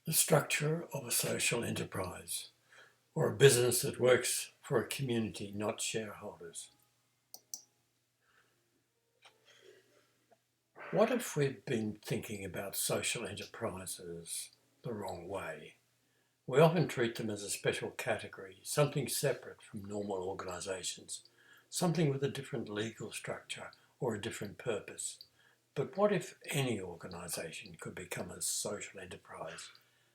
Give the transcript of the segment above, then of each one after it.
The structure of a social enterprise, or a business that works for a community, not shareholders. What if we've been thinking about social enterprises the wrong way? We often treat them as a special category, something separate from normal organisations, something with a different legal structure or a different purpose. But what if any organisation could become a social enterprise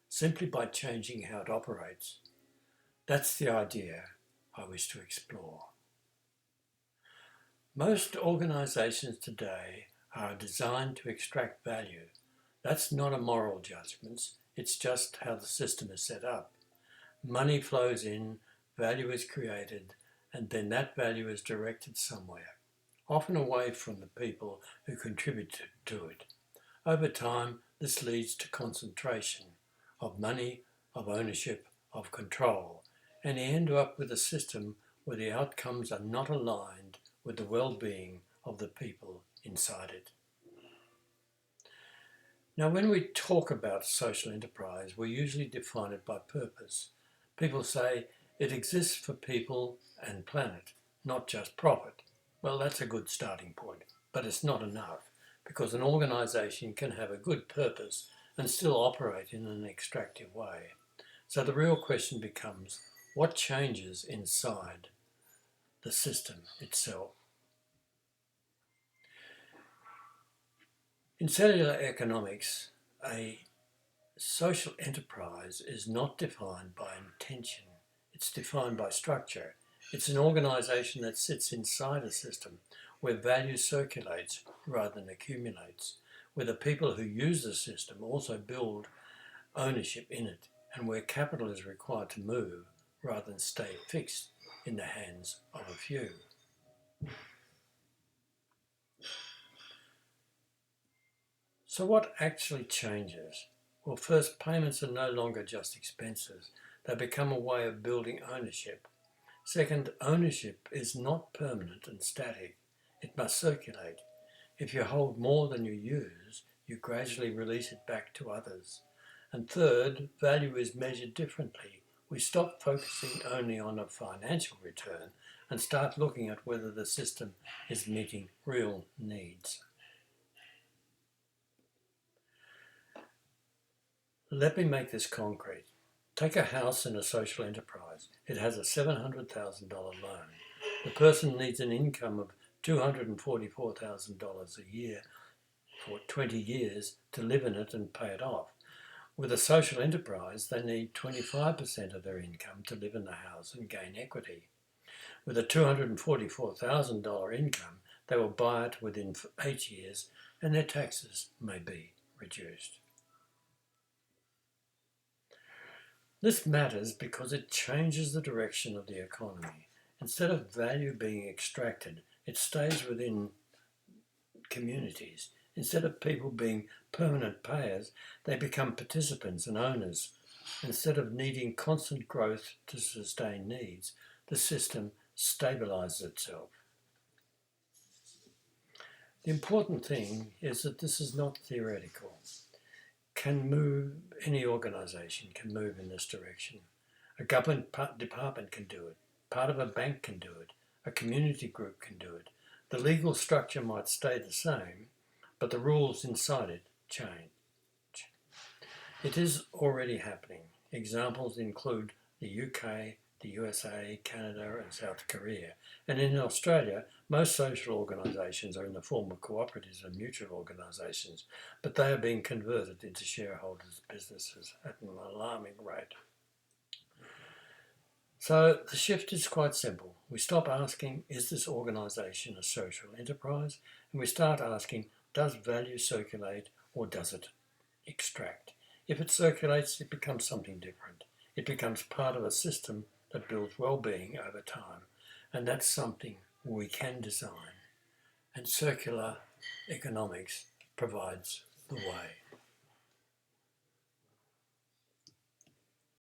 simply by changing how it operates? That's the idea I wish to explore. Most organisations today are designed to extract value. That's not a moral judgment, it's just how the system is set up. Money flows in, value is created, and then that value is directed somewhere, often away from the people who contribute to it. Over time, this leads to concentration of money, of ownership, of control, and you end up with a system where the outcomes are not aligned with the well-being of the people inside it. Now, when we talk about social enterprise, we usually define it by purpose. People say it exists for people and planet, not just profit. Well, that's a good starting point, but it's not enough, because an organisation can have a good purpose and still operate in an extractive way. So the real question becomes, what changes inside the system itself? In cellular economics, a social enterprise is not defined by intention, it's defined by structure. It's an organisation that sits inside a system where value circulates rather than accumulates, where the people who use the system also build ownership in it, and where capital is required to move rather than stay fixed in the hands of a few. So what actually changes? Well, first, payments are no longer just expenses. They become a way of building ownership. Second, ownership is not permanent and static. It must circulate. If you hold more than you use, you gradually release it back to others. And third, value is measured differently. We stop focusing only on a financial return and start looking at whether the system is meeting real needs. Let me make this concrete. Take a house in a social enterprise. It has a $700,000 loan. The person needs an income of $244,000 a year for 20 years to live in it and pay it off. With a social enterprise, they need 25% of their income to live in the house and gain equity. With a $244,000 income, they will buy it within 8 years and their taxes may be reduced. This matters because it changes the direction of the economy. Instead of value being extracted, it stays within communities. Instead of people being permanent payers, they become participants and owners. Instead of needing constant growth to sustain needs, the system stabilizes itself. The important thing is that this is not theoretical. Any organisation can move in this direction. A government department can do it. Part of a bank can do it. A community group can do it. The legal structure might stay the same, but the rules inside it change. It is already happening. Examples include the UK, the USA, Canada and South Korea. And in Australia, most social organisations are in the form of cooperatives and mutual organisations, but they are being converted into shareholders' businesses at an alarming rate. So the shift is quite simple. We stop asking, is this organisation a social enterprise? And we start asking, does value circulate or does it extract? If it circulates, it becomes something different. It becomes part of a system that builds well-being over time. And that's something we can design. And circular economics provides the way.